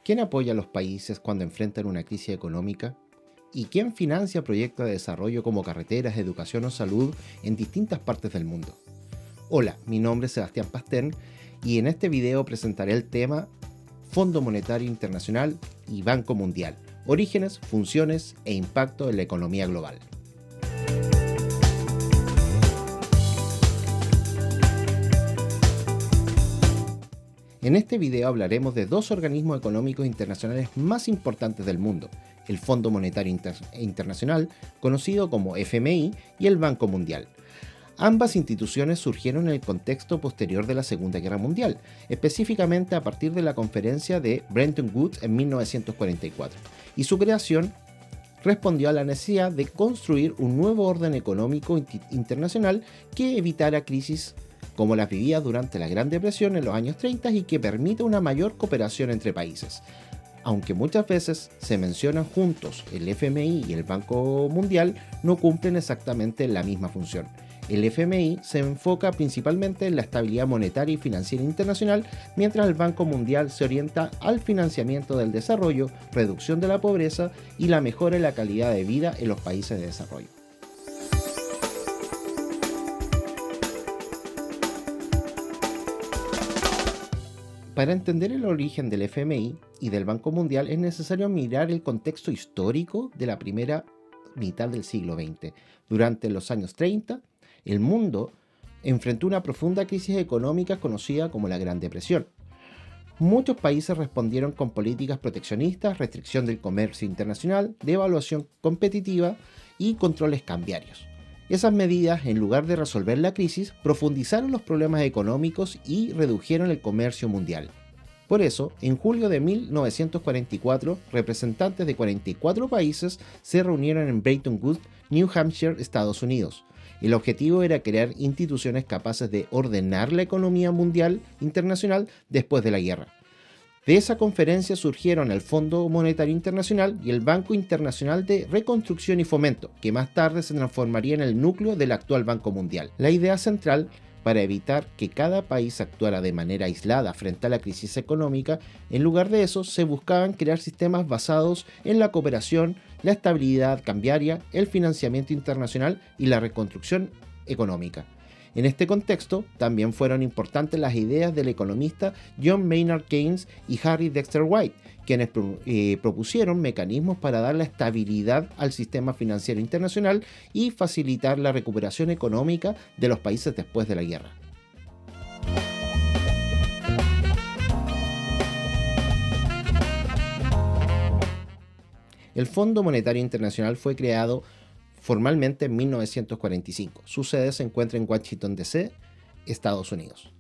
¿Quién apoya a los países cuando enfrentan una crisis económica? ¿Y quién financia proyectos de desarrollo como carreteras, educación o salud en distintas partes del mundo? Hola, mi nombre es Sebastián Pastén y en este video presentaré el tema Fondo Monetario Internacional y Banco Mundial, orígenes, funciones e impacto en la economía global. En este video hablaremos de dos organismos económicos internacionales más importantes del mundo, el Fondo Monetario Internacional, conocido como FMI, y el Banco Mundial. Ambas instituciones surgieron en el contexto posterior de la Segunda Guerra Mundial, específicamente a partir de la conferencia de Bretton Woods en 1944, y su creación respondió a la necesidad de construir un nuevo orden económico internacional que evitara crisis como las vividas durante la Gran Depresión en los años 30 y que permita una mayor cooperación entre países. Aunque muchas veces se mencionan juntos, el FMI y el Banco Mundial no cumplen exactamente la misma función. El FMI se enfoca principalmente en la estabilidad monetaria y financiera internacional, mientras el Banco Mundial se orienta al financiamiento del desarrollo, reducción de la pobreza y la mejora en la calidad de vida en los países de desarrollo. Para entender el origen del FMI y del Banco Mundial es necesario mirar el contexto histórico de la primera mitad del siglo XX. Durante los años 30, el mundo enfrentó una profunda crisis económica conocida como la Gran Depresión. Muchos países respondieron con políticas proteccionistas, restricción del comercio internacional, devaluación competitiva y controles cambiarios. Esas medidas, en lugar de resolver la crisis, profundizaron los problemas económicos y redujeron el comercio mundial. Por eso, en julio de 1944, representantes de 44 países se reunieron en Bretton Woods, New Hampshire, Estados Unidos. El objetivo era crear instituciones capaces de ordenar la economía mundial internacional después de la guerra. De esa conferencia surgieron el Fondo Monetario Internacional y el Banco Internacional de Reconstrucción y Fomento, que más tarde se transformaría en el núcleo del actual Banco Mundial. La idea central, para evitar que cada país actuara de manera aislada frente a la crisis económica, en lugar de eso se buscaban crear sistemas basados en la cooperación, la estabilidad cambiaria, el financiamiento internacional y la reconstrucción económica. En este contexto, también fueron importantes las ideas del economista John Maynard Keynes y Harry Dexter White, quienes propusieron mecanismos para dar la estabilidad al sistema financiero internacional y facilitar la recuperación económica de los países después de la guerra. El Fondo Monetario Internacional fue creado formalmente en 1945. Su sede se encuentra en Washington, D.C., Estados Unidos.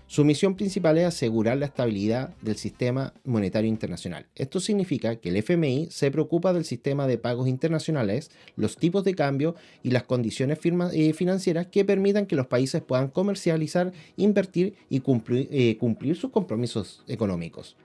Su misión principal es asegurar la estabilidad del sistema monetario internacional. Esto significa que el FMI se preocupa del sistema de pagos internacionales, los tipos de cambio y las condiciones financieras que permitan que los países puedan comercializar, invertir y cumplir sus compromisos económicos.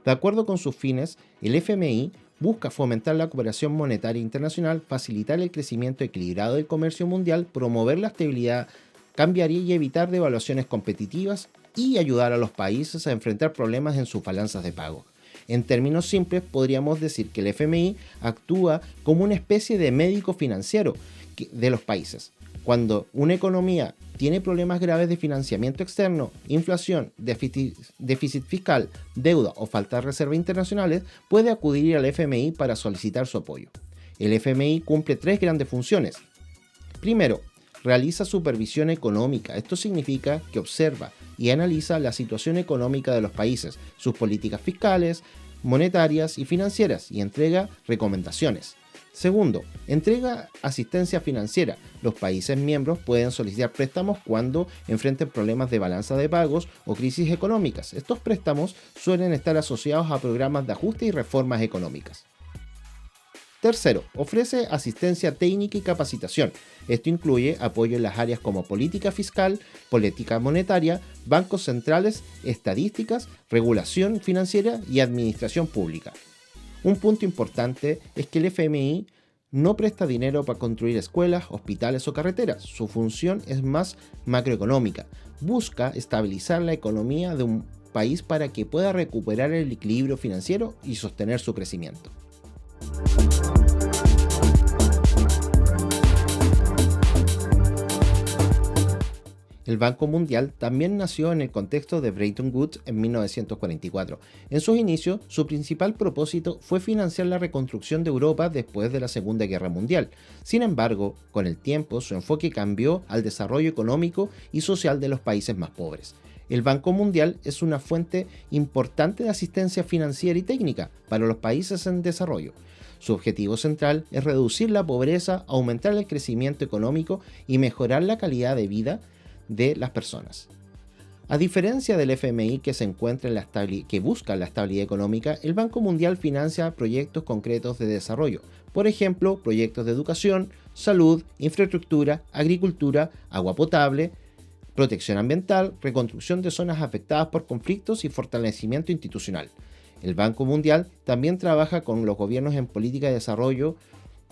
De acuerdo con sus fines, el FMI busca fomentar la cooperación monetaria internacional, facilitar el crecimiento equilibrado del comercio mundial, promover la estabilidad cambiaria y evitar devaluaciones competitivas y ayudar a los países a enfrentar problemas en sus balanzas de pago. En términos simples, podríamos decir que el FMI actúa como una especie de médico financiero de los países. Cuando una economía tiene problemas graves de financiamiento externo, inflación, déficit fiscal, deuda o falta de reservas internacionales, puede acudir al FMI para solicitar su apoyo. El FMI cumple tres grandes funciones. Primero, realiza supervisión económica. Esto significa que observa y analiza la situación económica de los países, sus políticas fiscales, monetarias y financieras, y entrega recomendaciones. Segundo, entrega asistencia financiera. Los países miembros pueden solicitar préstamos cuando enfrenten problemas de balanza de pagos o crisis económicas. Estos préstamos suelen estar asociados a programas de ajuste y reformas económicas. Tercero, ofrece asistencia técnica y capacitación. Esto incluye apoyo en las áreas como política fiscal, política monetaria, bancos centrales, estadísticas, regulación financiera y administración pública. Un punto importante es que el FMI no presta dinero para construir escuelas, hospitales o carreteras. Su función es más macroeconómica. Busca estabilizar la economía de un país para que pueda recuperar el equilibrio financiero y sostener su crecimiento. El Banco Mundial también nació en el contexto de Bretton Woods en 1944. En sus inicios, su principal propósito fue financiar la reconstrucción de Europa después de la Segunda Guerra Mundial. Sin embargo, con el tiempo, su enfoque cambió al desarrollo económico y social de los países más pobres. El Banco Mundial es una fuente importante de asistencia financiera y técnica para los países en desarrollo. Su objetivo central es reducir la pobreza, aumentar el crecimiento económico y mejorar la calidad de vida de las personas. A diferencia del FMI que busca la estabilidad económica, el Banco Mundial financia proyectos concretos de desarrollo, por ejemplo, proyectos de educación, salud, infraestructura, agricultura, agua potable, protección ambiental, reconstrucción de zonas afectadas por conflictos y fortalecimiento institucional. El Banco Mundial también trabaja con los gobiernos en política de desarrollo,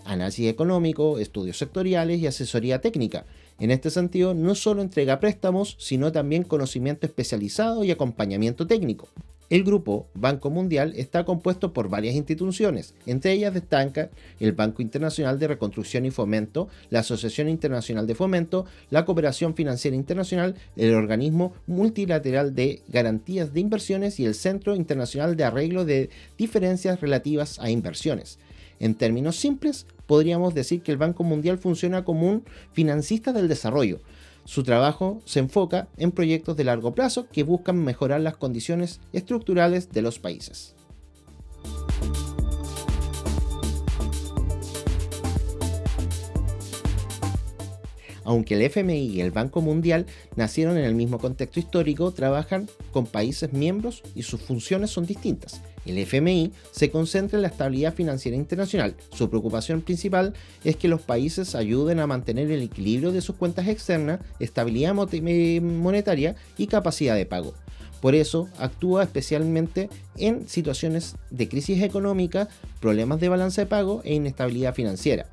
análisis económico, estudios sectoriales y asesoría técnica. En este sentido, no solo entrega préstamos, sino también conocimiento especializado y acompañamiento técnico. El grupo Banco Mundial está compuesto por varias instituciones, entre ellas destacan el Banco Internacional de Reconstrucción y Fomento, la Asociación Internacional de Fomento, la Cooperación Financiera Internacional, el Organismo Multilateral de Garantías de Inversiones y el Centro Internacional de Arreglo de Diferencias Relativas a Inversiones. En términos simples, podríamos decir que el Banco Mundial funciona como un financista del desarrollo. Su trabajo se enfoca en proyectos de largo plazo que buscan mejorar las condiciones estructurales de los países. Aunque el FMI y el Banco Mundial nacieron en el mismo contexto histórico, trabajan con países miembros y sus funciones son distintas. El FMI se concentra en la estabilidad financiera internacional. Su preocupación principal es que los países ayuden a mantener el equilibrio de sus cuentas externas, estabilidad monetaria y capacidad de pago. Por eso actúa especialmente en situaciones de crisis económica, problemas de balanza de pago e inestabilidad financiera.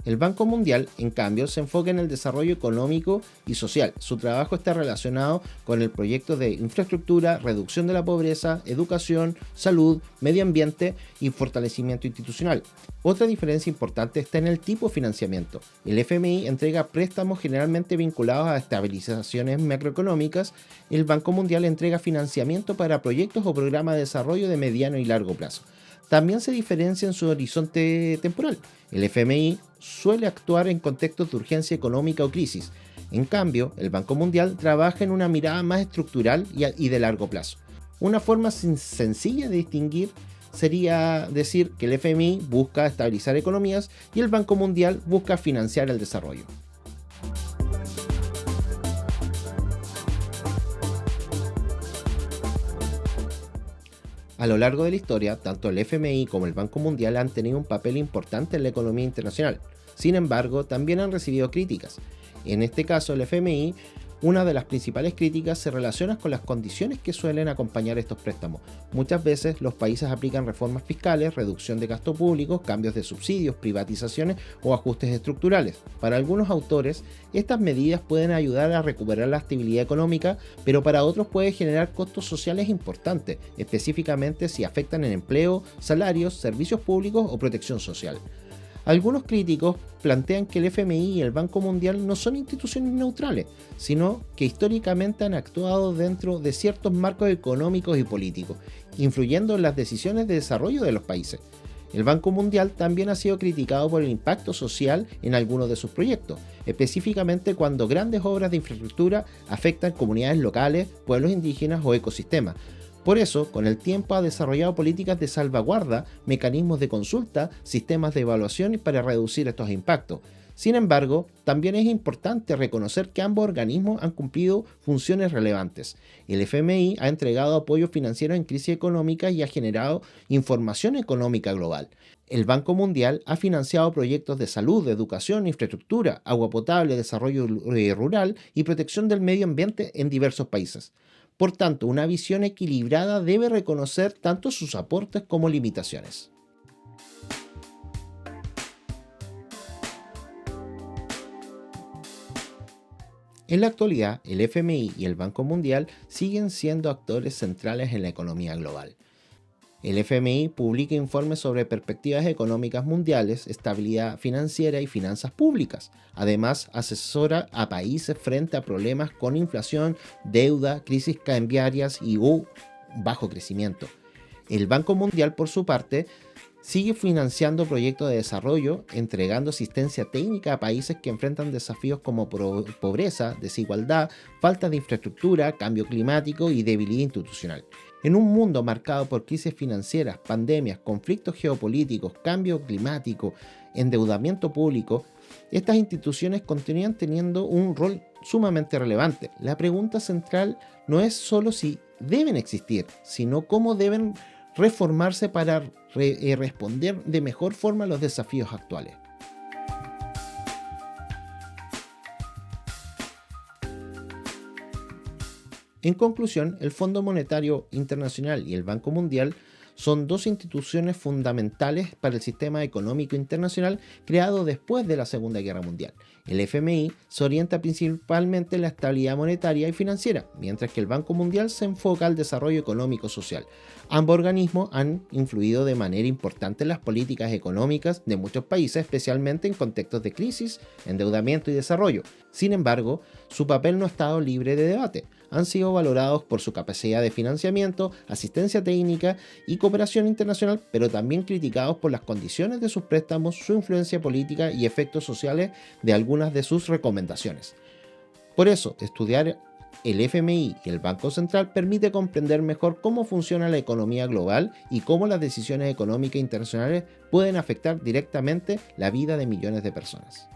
El Banco Mundial, en cambio, se enfoca en el desarrollo económico y social. Su trabajo está relacionado con el proyecto de infraestructura, reducción de la pobreza, educación, salud, medio ambiente y fortalecimiento institucional. Otra diferencia importante está en el tipo de financiamiento. El FMI entrega préstamos generalmente vinculados a estabilizaciones macroeconómicas. El Banco Mundial entrega financiamiento para proyectos o programas de desarrollo de mediano y largo plazo. También se diferencia en su horizonte temporal. El FMI suele actuar en contextos de urgencia económica o crisis. En cambio, el Banco Mundial trabaja en una mirada más estructural y de largo plazo. Una forma sencilla de distinguir sería decir que el FMI busca estabilizar economías y el Banco Mundial busca financiar el desarrollo. A lo largo de la historia, tanto el FMI como el Banco Mundial han tenido un papel importante en la economía internacional. Sin embargo, también han recibido críticas. En este caso, el FMI, una de las principales críticas se relaciona con las condiciones que suelen acompañar estos préstamos. Muchas veces los países aplican reformas fiscales, reducción de gastos públicos, cambios de subsidios, privatizaciones o ajustes estructurales. Para algunos autores, estas medidas pueden ayudar a recuperar la estabilidad económica, pero para otros puede generar costos sociales importantes, específicamente si afectan el empleo, salarios, servicios públicos o protección social. Algunos críticos plantean que el FMI y el Banco Mundial no son instituciones neutrales, sino que históricamente han actuado dentro de ciertos marcos económicos y políticos, influyendo en las decisiones de desarrollo de los países. El Banco Mundial también ha sido criticado por el impacto social en algunos de sus proyectos, específicamente cuando grandes obras de infraestructura afectan comunidades locales, pueblos indígenas o ecosistemas. Por eso, con el tiempo ha desarrollado políticas de salvaguarda, mecanismos de consulta, sistemas de evaluación para reducir estos impactos. Sin embargo, también es importante reconocer que ambos organismos han cumplido funciones relevantes. El FMI ha entregado apoyo financiero en crisis económica y ha generado información económica global. El Banco Mundial ha financiado proyectos de salud, educación, infraestructura, agua potable, desarrollo rural y protección del medio ambiente en diversos países. Por tanto, una visión equilibrada debe reconocer tanto sus aportes como limitaciones. En la actualidad, el FMI y el Banco Mundial siguen siendo actores centrales en la economía global. El FMI publica informes sobre perspectivas económicas mundiales, estabilidad financiera y finanzas públicas. Además, asesora a países frente a problemas con inflación, deuda, crisis cambiarias y bajo crecimiento. El Banco Mundial, por su parte, sigue financiando proyectos de desarrollo, entregando asistencia técnica a países que enfrentan desafíos como pobreza, desigualdad, falta de infraestructura, cambio climático y debilidad institucional. En un mundo marcado por crisis financieras, pandemias, conflictos geopolíticos, cambio climático, endeudamiento público, estas instituciones continúan teniendo un rol sumamente relevante. La pregunta central no es solo si deben existir, sino cómo deben reformarse para responder de mejor forma a los desafíos actuales. En conclusión, el Fondo Monetario Internacional y el Banco Mundial son dos instituciones fundamentales para el sistema económico internacional creado después de la Segunda Guerra Mundial. El FMI se orienta principalmente en la estabilidad monetaria y financiera, mientras que el Banco Mundial se enfoca al desarrollo económico-social. Ambos organismos han influido de manera importante en las políticas económicas de muchos países, especialmente en contextos de crisis, endeudamiento y desarrollo. Sin embargo, su papel no ha estado libre de debate. Han sido valorados por su capacidad de financiamiento, asistencia técnica y cooperación internacional, pero también criticados por las condiciones de sus préstamos, su influencia política y efectos sociales de algunas de sus recomendaciones. Por eso, estudiar el FMI y el Banco Central permite comprender mejor cómo funciona la economía global y cómo las decisiones económicas internacionales pueden afectar directamente la vida de millones de personas.